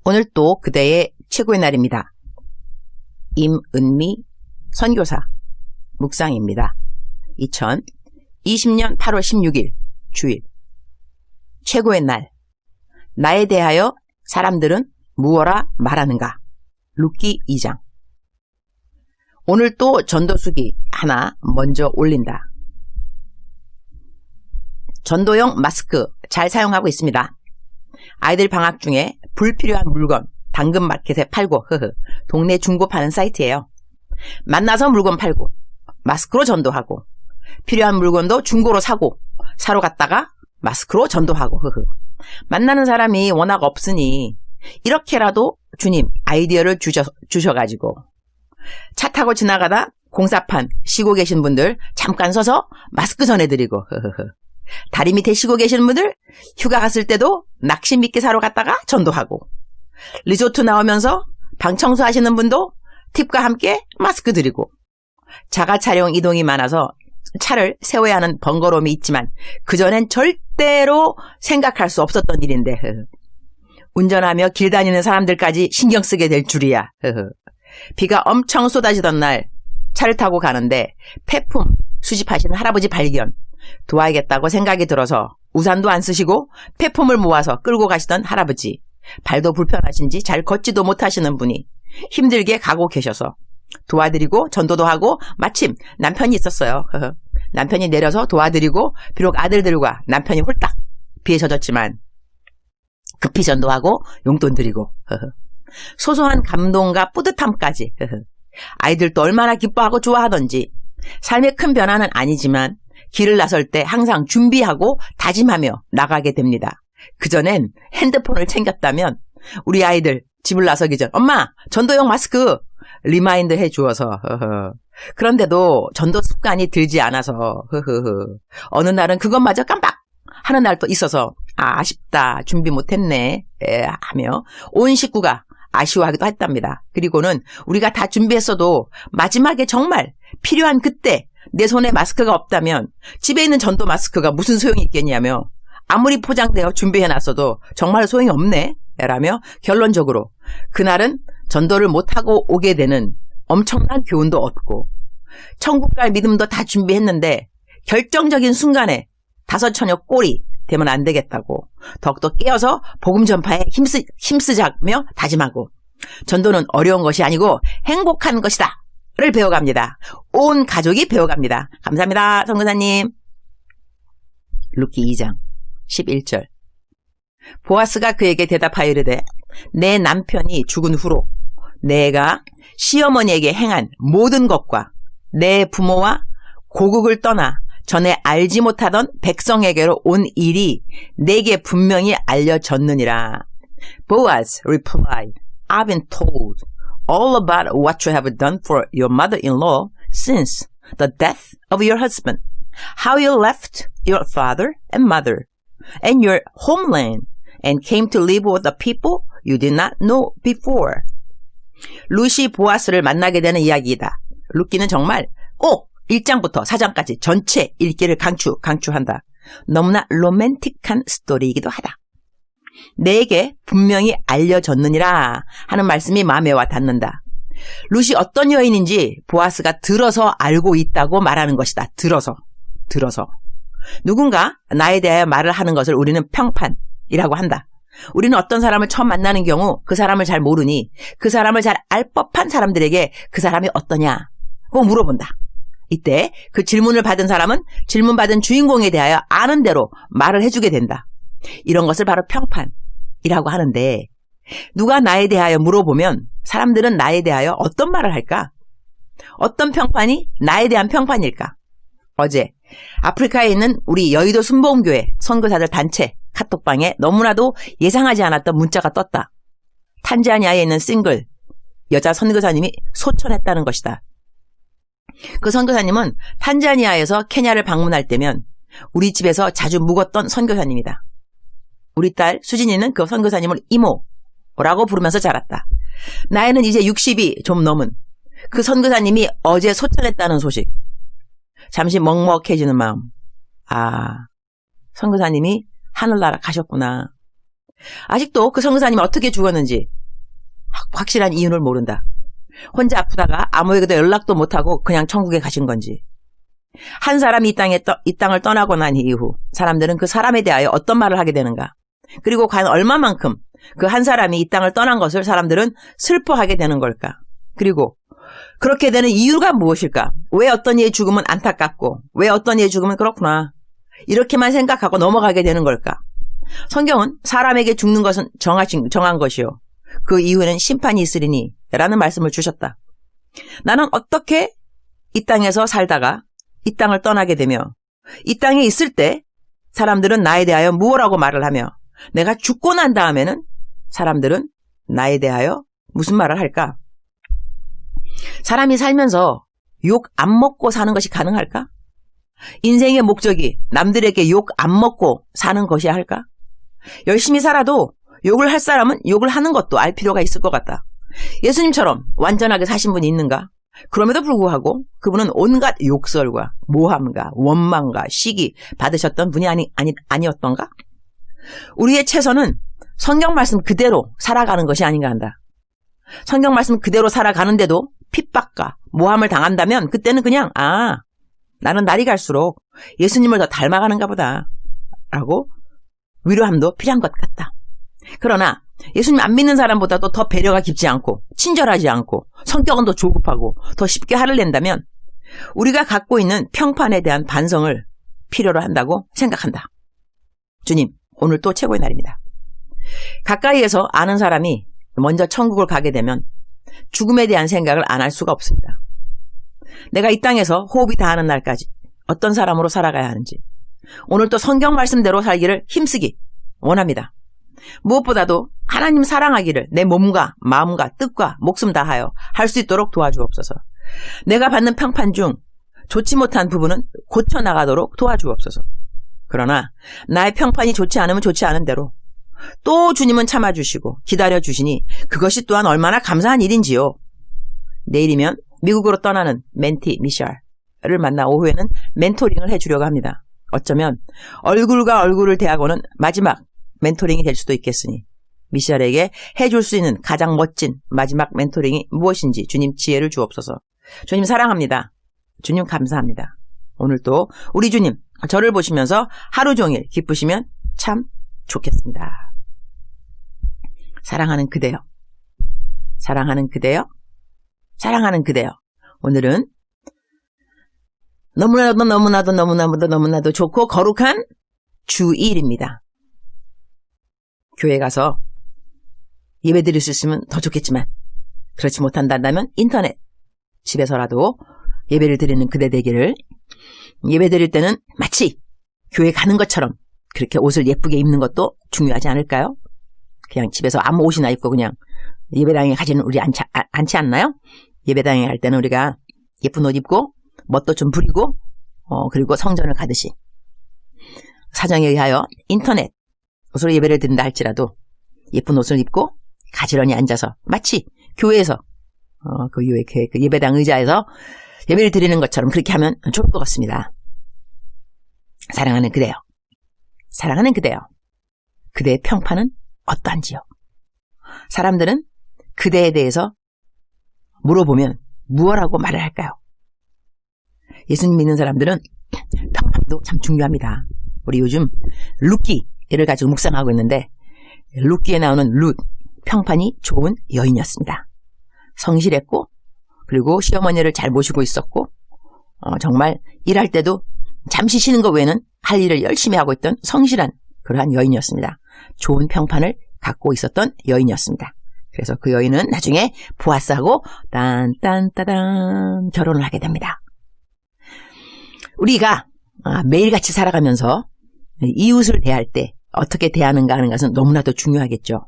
오늘 또 그대의 최고의 날입니다. 임은미 선교사 묵상입니다. 2020년 8월 16일 주일. 최고의 날. 나에 대하여 사람들은 무엇라 말하는가? 룻기 2장. 오늘 또 전도수기 하나 먼저 올린다. 전도용 마스크 잘 사용하고 있습니다. 아이들 방학 중에 불필요한 물건 당근마켓에 팔고 동네 중고 파는 사이트예요. 만나서 물건 팔고 마스크로 전도하고 필요한 물건도 중고로 사러 갔다가 마스크로 전도하고 만나는 사람이 워낙 없으니 이렇게라도 주님 아이디어를 주셔가지고 차 타고 지나가다 공사판 쉬고 계신 분들 잠깐 서서 마스크 전해드리고 다리 밑에 쉬고 계시는 분들 휴가 갔을 때도 낚시 미끼 사러 갔다가 전도하고 리조트 나오면서 방 청소하시는 분도 팁과 함께 마스크 드리고 자가 차량 이동이 많아서 차를 세워야 하는 번거로움이 있지만 그전엔 절대로 생각할 수 없었던 일인데 운전하며 길 다니는 사람들까지 신경 쓰게 될 줄이야. 비가 엄청 쏟아지던 날 차를 타고 가는데 폐품 수집하시는 할아버지 발견. 도와야겠다고 생각이 들어서 우산도 안 쓰시고 폐품을 모아서 끌고 가시던 할아버지. 발도 불편하신지 잘 걷지도 못하시는 분이 힘들게 가고 계셔서 도와드리고 전도도 하고 마침 남편이 있었어요. 남편이 내려서 도와드리고 비록 아들들과 남편이 홀딱 비에 젖었지만 급히 전도하고 용돈 드리고 소소한 감동과 뿌듯함까지 아이들도 얼마나 기뻐하고 좋아하던지 삶의 큰 변화는 아니지만 길을 나설 때 항상 준비하고 다짐하며 나가게 됩니다. 그전엔 핸드폰을 챙겼다면 우리 아이들 집을 나서기 전 엄마 전도용 마스크 리마인드 해주어서 그런데도 전도 습관이 들지 않아서 어느 날은 그것마저 깜빡 하는 날도 있어서 아쉽다 준비 못했네 하며 온 식구가 아쉬워하기도 했답니다. 그리고는 우리가 다 준비했어도 마지막에 정말 필요한 그때 내 손에 마스크가 없다면 집에 있는 전도 마스크가 무슨 소용이 있겠냐며 아무리 포장되어 준비해놨어도 정말 소용이 없네 라며 결론적으로 그날은 전도를 못하고 오게 되는 엄청난 교훈도 얻고 천국 갈 믿음도 다 준비했는데 결정적인 순간에 다섯 처녀 꼴이 되면 안 되겠다고 더욱더 깨어서 복음 전파에 힘쓰자며 다짐하고 전도는 어려운 것이 아니고 행복한 것이다 를 배워갑니다. 온 가족이 배워갑니다. 감사합니다. 선교사님. 룻기 2장 11절. 보아스가 그에게 대답하여 이르되 내 남편이 죽은 후로 내가 시어머니에게 행한 모든 것과 내 부모와 고국을 떠나 전에 알지 못하던 백성에게로 온 일이 내게 분명히 알려졌느니라. Boaz replied, I've been told all about what you have done for your mother-in-law since the death of your husband, how you left your father and mother and your homeland and came to live with the people you did not know before. 룻이 보아스를 만나게 되는 이야기이다. 룻기는 정말 꼭 1장부터 4장까지 전체 읽기를 강추한다. 너무나 로맨틱한 스토리이기도 하다. 내게 분명히 알려졌느니라 하는 말씀이 마음에 와 닿는다. 룻이 어떤 여인인지 보아스가 들어서 알고 있다고 말하는 것이다. 들어서. 누군가 나에 대하여 말을 하는 것을 우리는 평판이라고 한다. 우리는 어떤 사람을 처음 만나는 경우 그 사람을 잘 모르니 그 사람을 잘 알 법한 사람들에게 그 사람이 어떠냐고 물어본다. 이때 그 질문을 받은 사람은 질문받은 주인공에 대하여 아는 대로 말을 해주게 된다. 이런 것을 바로 평판이라고 하는데 누가 나에 대하여 물어보면 사람들은 나에 대하여 어떤 말을 할까? 어떤 평판이 나에 대한 평판일까? 어제 아프리카에 있는 우리 여의도 순복음교회 선교사들 단체 카톡방에 너무나도 예상하지 않았던 문자가 떴다. 탄자니아에 있는 싱글 여자 선교사님이 소천했다는 것이다. 그 선교사님은 탄자니아에서 케냐를 방문할 때면 우리 집에서 자주 묵었던 선교사님이다. 우리 딸 수진이는 그 선교사님을 이모라고 부르면서 자랐다. 나이는 이제 60이 좀 넘은 그 선교사님이 어제 소천했다는 소식. 잠시 먹먹해지는 마음. 선교사님이 하늘나라 가셨구나. 아직도 그 선교사님이 어떻게 죽었는지 확실한 이유를 모른다. 혼자 아프다가 아무에게도 연락도 못하고 그냥 천국에 가신 건지. 한 사람이 이 땅을 떠나고 난 이후 사람들은 그 사람에 대하여 어떤 말을 하게 되는가? 그리고 과연 얼마만큼 그 한 사람이 이 땅을 떠난 것을 사람들은 슬퍼하게 되는 걸까? 그리고 그렇게 되는 이유가 무엇일까? 왜 어떤 이의 죽음은 안타깝고 왜 어떤 이의 죽음은 그렇구나. 이렇게만 생각하고 넘어가게 되는 걸까? 성경은 사람에게 죽는 것은 정한 것이요. 그 이후에는 심판이 있으리니 라는 말씀을 주셨다. 나는 어떻게 이 땅에서 살다가 이 땅을 떠나게 되며 이 땅에 있을 때 사람들은 나에 대하여 무엇라고 말을 하며 내가 죽고 난 다음에는 사람들은 나에 대하여 무슨 말을 할까? 사람이 살면서 욕 안 먹고 사는 것이 가능할까? 인생의 목적이 남들에게 욕 안 먹고 사는 것이야 할까? 열심히 살아도 욕을 할 사람은 욕을 하는 것도 알 필요가 있을 것 같다. 예수님처럼 완전하게 사신 분이 있는가? 그럼에도 불구하고 그분은 온갖 욕설과 모함과 원망과 시기 받으셨던 분이 아니었던가? 우리의 최선은 성경 말씀 그대로 살아가는 것이 아닌가 한다. 성경 말씀 그대로 살아가는데도 핍박과 모함을 당한다면 그때는 그냥 나는 날이 갈수록 예수님을 더 닮아가는가 보다 라고 위로함도 필요한 것 같다. 그러나 예수님 안 믿는 사람보다도 더 배려가 깊지 않고 친절하지 않고 성격은 더 조급하고 더 쉽게 화를 낸다면 우리가 갖고 있는 평판에 대한 반성을 필요로 한다고 생각한다. 주님, 오늘 또 최고의 날입니다. 가까이에서 아는 사람이 먼저 천국을 가게 되면 죽음에 대한 생각을 안 할 수가 없습니다. 내가 이 땅에서 호흡이 다하는 날까지 어떤 사람으로 살아가야 하는지 오늘 또 성경 말씀대로 살기를 힘쓰기 원합니다. 무엇보다도 하나님 사랑하기를 내 몸과 마음과 뜻과 목숨 다하여 할 수 있도록 도와주옵소서. 내가 받는 평판 중 좋지 못한 부분은 고쳐나가도록 도와주옵소서. 그러나 나의 평판이 좋지 않으면 좋지 않은 대로 또 주님은 참아주시고 기다려주시니 그것이 또한 얼마나 감사한 일인지요. 내일이면 미국으로 떠나는 멘티 미셸을 만나 오후에는 멘토링을 해주려고 합니다. 어쩌면 얼굴과 얼굴을 대하고는 마지막 멘토링이 될 수도 있겠으니 미셸에게 해줄 수 있는 가장 멋진 마지막 멘토링이 무엇인지 주님 지혜를 주옵소서. 주님 사랑합니다. 주님 감사합니다. 오늘도 우리 주님 저를 보시면서 하루 종일 기쁘시면 참 좋겠습니다. 사랑하는 그대여, 사랑하는 그대여, 사랑하는 그대여. 오늘은 너무나도 좋고 거룩한 주일입니다. 교회 가서 예배 드릴 수 있으면 더 좋겠지만 그렇지 못한다면 인터넷 집에서라도 예배를 드리는 그대 되기를. 예배 드릴 때는 마치 교회 가는 것처럼 그렇게 옷을 예쁘게 입는 것도 중요하지 않을까요? 그냥 집에서 아무 옷이나 입고 그냥 예배당에 가지는 우리 않지 않나요? 예배당에 갈 때는 우리가 예쁜 옷 입고 멋도 좀 부리고 그리고 성전을 가듯이 사정에 의하여 인터넷 옷으로 예배를 드린다 할지라도 예쁜 옷을 입고 가지런히 앉아서 마치 교회에서 그 예배당 의자에서 예배를 드리는 것처럼 그렇게 하면 좋을 것 같습니다. 사랑하는 그대여, 사랑하는 그대여, 그대의 평판은 어떠한지요? 사람들은 그대에 대해서 물어보면 무엇라고 말을 할까요? 예수님 믿는 사람들은 평판도 참 중요합니다. 우리 요즘 룻기를 가지고 묵상하고 있는데 룻기에 나오는 룻, 평판이 좋은 여인이었습니다. 성실했고 그리고 시어머니를 잘 모시고 있었고 정말 일할 때도 잠시 쉬는 것 외에는 할 일을 열심히 하고 있던 성실한 그러한 여인이었습니다. 좋은 평판을 갖고 있었던 여인이었습니다. 그래서 그 여인은 나중에 보아스하고 딴딴따단 결혼을 하게 됩니다. 우리가 매일같이 살아가면서 이웃을 대할 때 어떻게 대하는가 하는 것은 너무나도 중요하겠죠.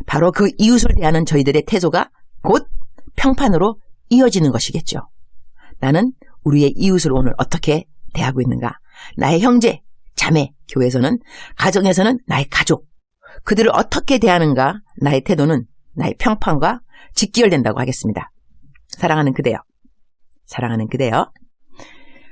바로 그 이웃을 대하는 저희들의 태도가 곧 평판으로 이어지는 것이겠죠. 나는 우리의 이웃을 오늘 어떻게 대하고 있는가? 나의 형제, 자매, 교회에서는, 가정에서는 나의 가족, 그들을 어떻게 대하는가? 나의 태도는 나의 평판과 직결된다고 하겠습니다. 사랑하는 그대여, 사랑하는 그대여.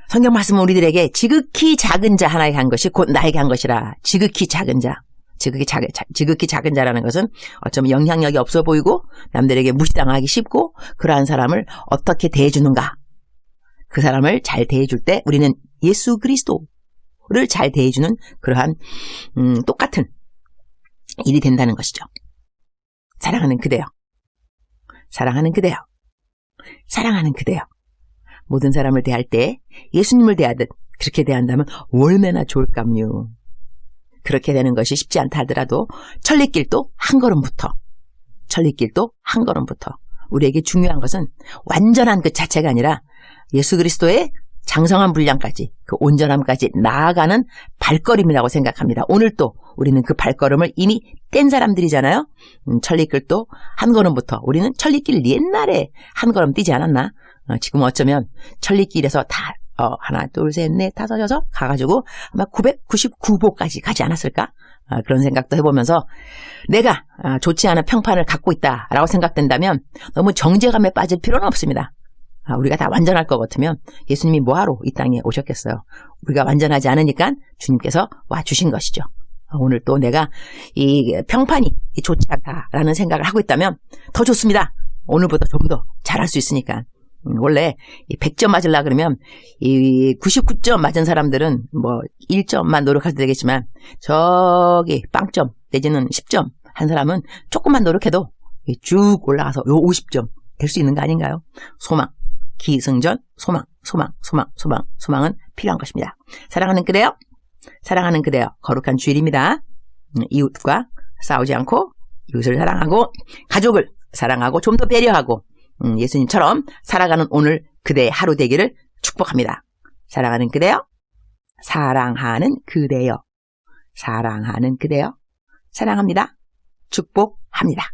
성경 말씀은 우리들에게 지극히 작은 자 하나에게 한 것이 곧 나에게 한 것이라. 지극히 작은 자. 지극히 작은 자라는 것은 어쩌면 영향력이 없어 보이고 남들에게 무시당하기 쉽고 그러한 사람을 어떻게 대해주는가. 그 사람을 잘 대해줄 때 우리는 예수 그리스도를 잘 대해주는 그러한 똑같은 일이 된다는 것이죠. 사랑하는 그대여. 사랑하는 그대여. 사랑하는 그대여. 모든 사람을 대할 때 예수님을 대하듯 그렇게 대한다면 얼마나 좋을까요. 그렇게 되는 것이 쉽지 않다 하더라도 천리길도 한 걸음부터 우리에게 중요한 것은 완전한 그 자체가 아니라 예수 그리스도의 장성한 분량까지 그 온전함까지 나아가는 발걸음이라고 생각합니다. 오늘 또 우리는 그 발걸음을 이미 뗀 사람들이잖아요. 천리길도 한 걸음부터 우리는 천리길 옛날에 한 걸음 뛰지 않았나? 지금 어쩌면 천리길에서 다 하나 둘 셋 넷 다섯 여섯 가가지고 아마 999보까지 가지 않았을까? 그런 생각도 해보면서 내가 좋지 않은 평판을 갖고 있다라고 생각된다면 너무 정죄감에 빠질 필요는 없습니다. 우리가 다 완전할 것 같으면 예수님이 뭐하러 이 땅에 오셨겠어요. 우리가 완전하지 않으니까 주님께서 와주신 것이죠. 오늘 또 내가 이 평판이 좋지 않다라는 생각을 하고 있다면 더 좋습니다. 오늘보다 좀 더 잘할 수 있으니까. 원래 100점 맞으려고 그러면 이 99점 맞은 사람들은 뭐 1점만 노력해도 되겠지만 저기 빵점 내지는 10점 한 사람은 조금만 노력해도 쭉 올라가서 요 50점 될 수 있는 거 아닌가요? 소망, 기승전, 소망은 필요한 것입니다. 사랑하는 그대여, 사랑하는 그대여, 거룩한 주일입니다. 이웃과 싸우지 않고 이웃을 사랑하고 가족을 사랑하고 좀 더 배려하고 예수님처럼 살아가는 오늘 그대의 하루 되기를 축복합니다. 사랑하는 그대여, 사랑하는 그대여, 사랑하는 그대여, 사랑합니다. 축복합니다.